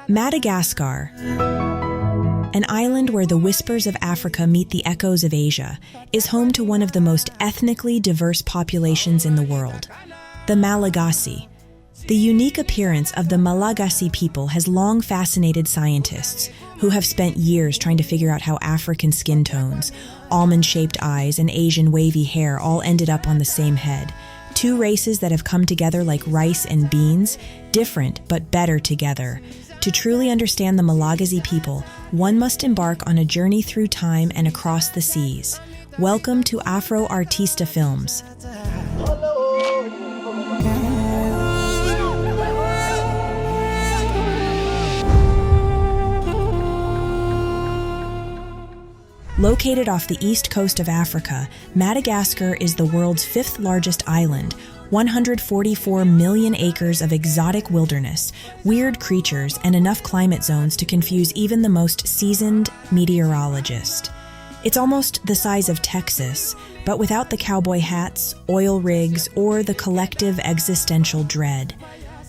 Madagascar, an island where the whispers of Africa meet the echoes of Asia, is home to one of the most ethnically diverse populations in the world, the Malagasy. The unique appearance of the Malagasy people has long fascinated scientists, who have spent years trying to figure out how African skin tones, almond-shaped eyes, and Asian wavy hair all ended up on the same head. Two races that have come together like rice and beans, different but better together. To truly understand the Malagasy people, one must embark on a journey through time and across the seas. Welcome to Afro Artista Films. Located off the east coast of Africa, Madagascar is the world's fifth largest island, 144 million acres of exotic wilderness, weird creatures, and enough climate zones to confuse even the most seasoned meteorologist. It's almost the size of Texas, but without the cowboy hats, oil rigs, or the collective existential dread.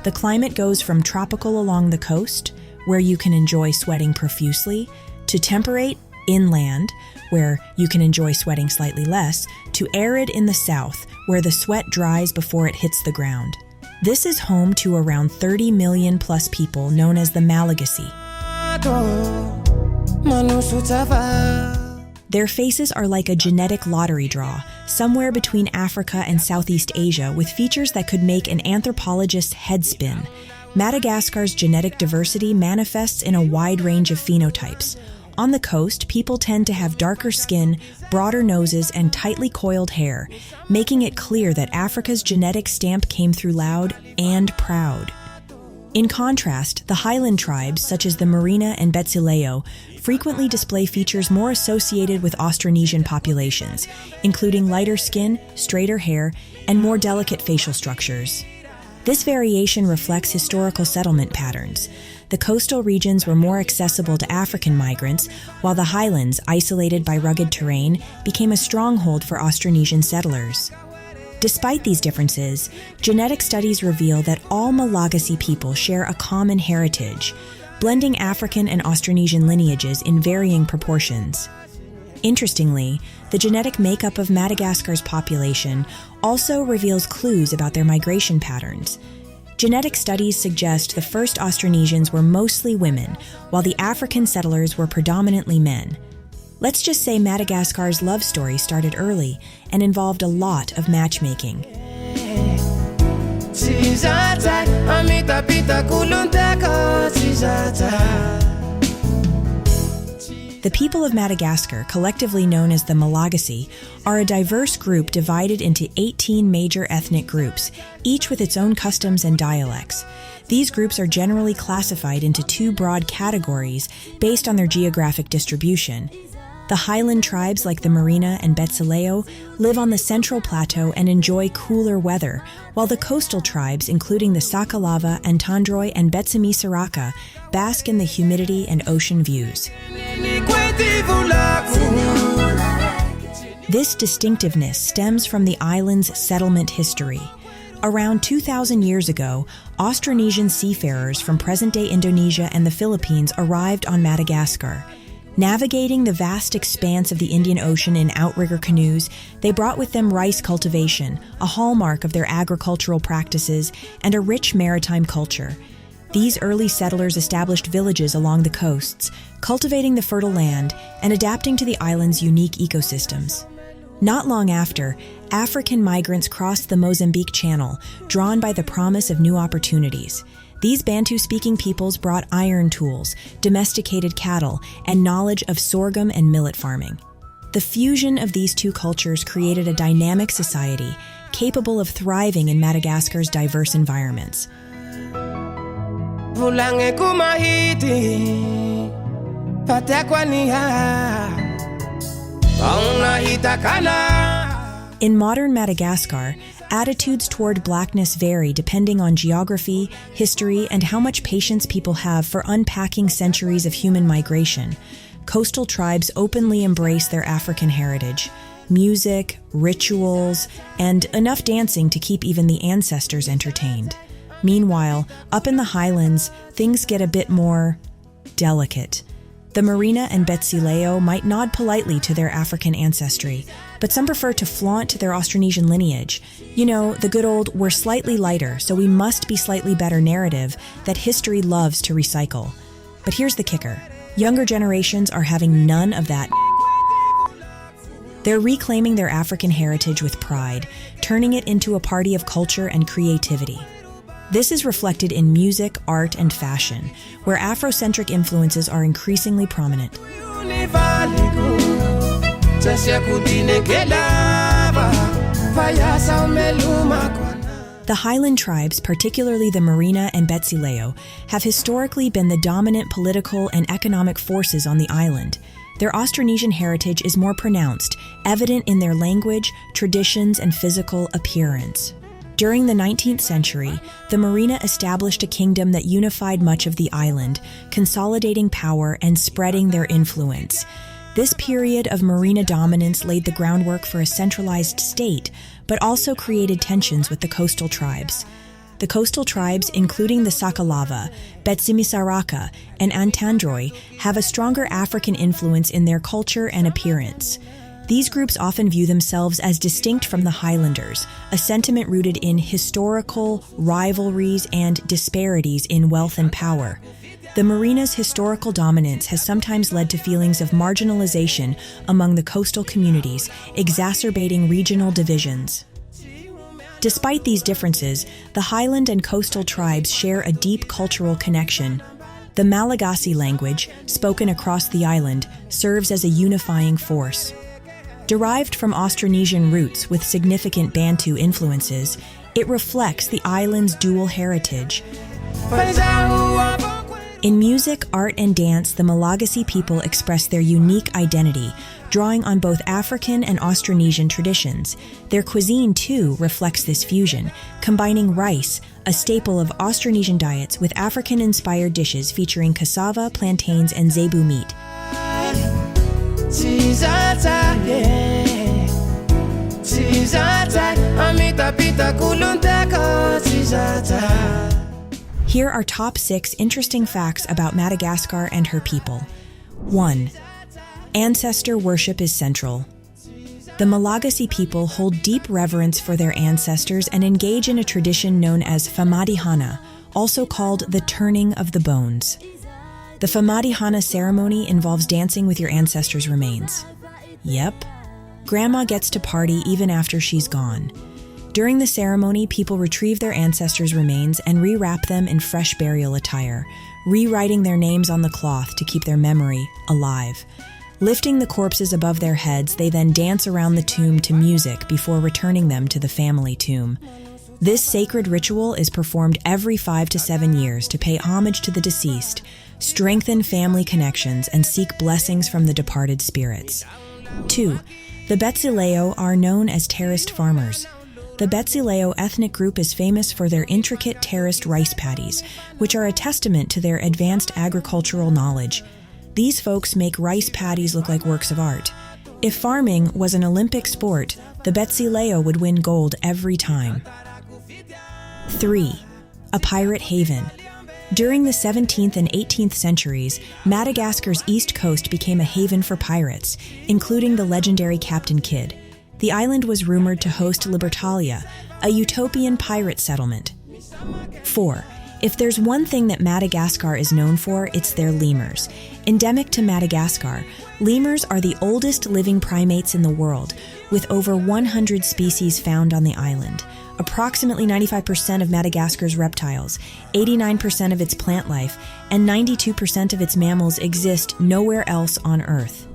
The climate goes from tropical along the coast, where you can enjoy sweating profusely, to temperate inland, where you can enjoy sweating slightly less, to arid in the south, where the sweat dries before it hits the ground. This is home to around 30 million plus people known as the Malagasy. Their faces are like a genetic lottery draw, somewhere between Africa and Southeast Asia, with features that could make an anthropologist's head spin. Madagascar's genetic diversity manifests in a wide range of phenotypes. On the coast, people tend to have darker skin, broader noses, and tightly coiled hair, making it clear that Africa's genetic stamp came through loud and proud. In contrast, the highland tribes, such as the Merina and Betsileo, frequently display features more associated with Austronesian populations, including lighter skin, straighter hair, and more delicate facial structures. This variation reflects historical settlement patterns. The coastal regions were more accessible to African migrants, while the highlands, isolated by rugged terrain, became a stronghold for Austronesian settlers. Despite these differences, genetic studies reveal that all Malagasy people share a common heritage, blending African and Austronesian lineages in varying proportions. Interestingly, the genetic makeup of Madagascar's population also reveals clues about their migration patterns. Genetic studies suggest the first Austronesians were mostly women, while the African settlers were predominantly men. Let's just say Madagascar's love story started early and involved a lot of matchmaking. The people of Madagascar, collectively known as the Malagasy, are a diverse group divided into 18 major ethnic groups, each with its own customs and dialects. These groups are generally classified into two broad categories based on their geographic distribution. The highland tribes like the Merina and Betsileo live on the central plateau and enjoy cooler weather, while the coastal tribes, including the Sakalava, Antandroy, and Betsimisaraka, bask in the humidity and ocean views. This distinctiveness stems from the island's settlement history. Around 2,000 years ago, Austronesian seafarers from present-day Indonesia and the Philippines arrived on Madagascar. Navigating the vast expanse of the Indian Ocean in outrigger canoes, they brought with them rice cultivation, a hallmark of their agricultural practices, and a rich maritime culture. These early settlers established villages along the coasts, cultivating the fertile land and adapting to the island's unique ecosystems. Not long after, African migrants crossed the Mozambique Channel, drawn by the promise of new opportunities. These Bantu-speaking peoples brought iron tools, domesticated cattle, and knowledge of sorghum and millet farming. The fusion of these two cultures created a dynamic society capable of thriving in Madagascar's diverse environments. In modern Madagascar, attitudes toward blackness vary depending on geography, history, and how much patience people have for unpacking centuries of human migration. Coastal tribes openly embrace their African heritage. music, rituals, and enough dancing to keep even the ancestors entertained. Meanwhile, up in the highlands, things get a bit more delicate. The Merina and Betsileo might nod politely to their African ancestry, but some prefer to flaunt their Austronesian lineage. You know, the good old "we're slightly lighter, so we must be slightly better" narrative that history loves to recycle. But here's the kicker. Younger generations are having none of that. They're reclaiming their African heritage with pride, turning it into a party of culture and creativity. This is reflected in music, art, and fashion, where Afrocentric influences are increasingly prominent. The Highland tribes, particularly the Merina and Betsileo, have historically been the dominant political and economic forces on the island. Their Austronesian heritage is more pronounced, evident in their language, traditions, and physical appearance. During the 19th century, the Merina established a kingdom that unified much of the island, consolidating power and spreading their influence. This period of Merina dominance laid the groundwork for a centralized state, but also created tensions with the coastal tribes. The coastal tribes, including the Sakalava, Betsimisaraka, and Antandroy, have a stronger African influence in their culture and appearance. These groups often view themselves as distinct from the Highlanders, a sentiment rooted in historical rivalries and disparities in wealth and power. The Merina's historical dominance has sometimes led to feelings of marginalization among the coastal communities, exacerbating regional divisions. Despite these differences, the Highland and coastal tribes share a deep cultural connection. The Malagasy language, spoken across the island, serves as a unifying force. Derived from Austronesian roots with significant Bantu influences, it reflects the island's dual heritage. In music, art, and dance, the Malagasy people express their unique identity, drawing on both African and Austronesian traditions. Their cuisine, too, reflects this fusion, combining rice, a staple of Austronesian diets, with African-inspired dishes featuring cassava, plantains, and zebu meat. Here are top 6 interesting facts about Madagascar and her people. 1. Ancestor worship is central. The Malagasy people hold deep reverence for their ancestors and engage in a tradition known as Famadihana, also called the turning of the bones. The Famadihana ceremony involves dancing with your ancestors' remains. Yep. Grandma gets to party even after she's gone. During the ceremony, people retrieve their ancestors' remains and rewrap them in fresh burial attire, rewriting their names on the cloth to keep their memory alive. Lifting the corpses above their heads, they then dance around the tomb to music before returning them to the family tomb. This sacred ritual is performed every 5 to 7 years to pay homage to the deceased, strengthen family connections, and seek blessings from the departed spirits. 2. The Betsileo are known as terraced farmers. The Betsileo ethnic group is famous for their intricate terraced rice paddies, which are a testament to their advanced agricultural knowledge. These folks make rice paddies look like works of art. If farming was an Olympic sport, the Betsileo would win gold every time. 3. A pirate haven. During the 17th and 18th centuries, Madagascar's east coast became a haven for pirates, including the legendary Captain Kidd. The island was rumored to host Libertalia, a utopian pirate settlement. 4. If there's one thing that Madagascar is known for, it's their lemurs. Endemic to Madagascar, lemurs are the oldest living primates in the world, with over 100 species found on the island. Approximately 95% of Madagascar's reptiles, 89% of its plant life, and 92% of its mammals exist nowhere else on Earth.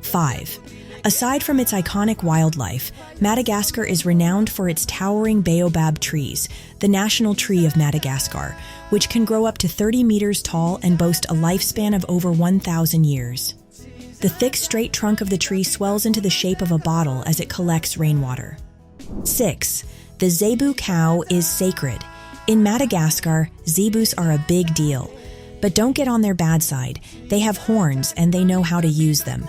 5. Aside from its iconic wildlife, Madagascar is renowned for its towering baobab trees, the national tree of Madagascar, which can grow up to 30 meters tall and boast a lifespan of over 1,000 years. The thick, straight trunk of the tree swells into the shape of a bottle as it collects rainwater. 6. The zebu cow is sacred. In Madagascar, zebus are a big deal. But don't get on their bad side. They have horns and they know how to use them.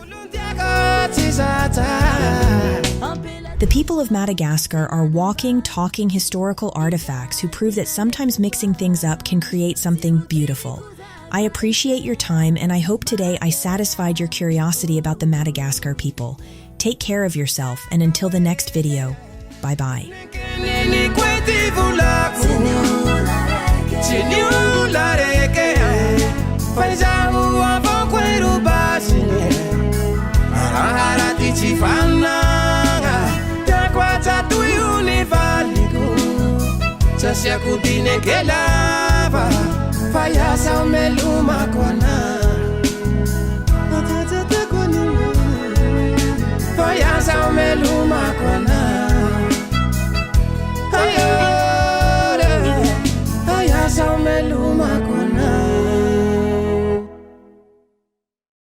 The people of Madagascar are walking, talking historical artifacts who prove that sometimes mixing things up can create something beautiful. I appreciate your time, and I hope today I satisfied your curiosity about the Madagascar people. Take care of yourself, and until the next video, bye-bye. Fayasa umeluma kwana Fayasa umeluma kwana